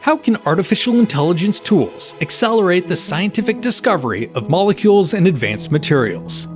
How can artificial intelligence tools accelerate the scientific discovery of molecules and advanced materials?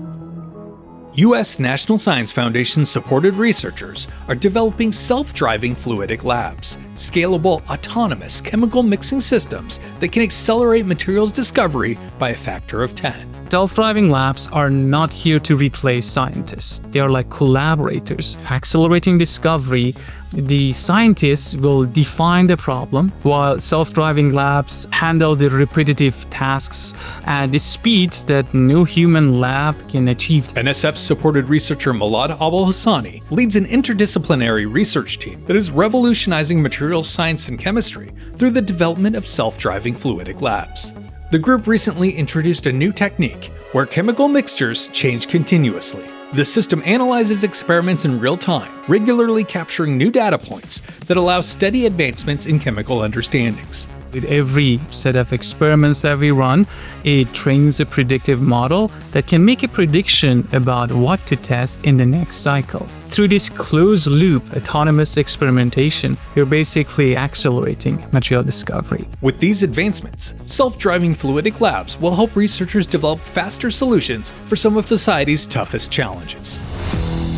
U.S. National Science Foundation supported researchers are developing self-driving fluidic labs, scalable, autonomous chemical mixing systems that can accelerate materials discovery by a factor of 10. Self-driving labs are not here to replace scientists. They are like collaborators, accelerating discovery. The scientists will define the problem, while self-driving labs handle the repetitive tasks at the speeds that no human lab can achieve. NSF supported researcher Milad Abolhasani leads an interdisciplinary research team that is revolutionizing materials science and chemistry through the development of self-driving fluidic labs. The group recently introduced a new technique where chemical mixtures change continuously. The system analyzes experiments in real time, regularly capturing new data points that allow steady advancements in chemical understandings. With every set of experiments that we run, it trains a predictive model that can make a prediction about what to test in the next cycle. Through this closed-loop autonomous experimentation, you're basically accelerating material discovery. With these advancements, self-driving fluidic labs will help researchers develop faster solutions for some of society's toughest challenges.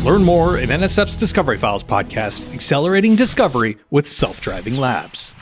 Learn more in NSF's Discovery Files podcast, Accelerating Discovery with Self-Driving Labs.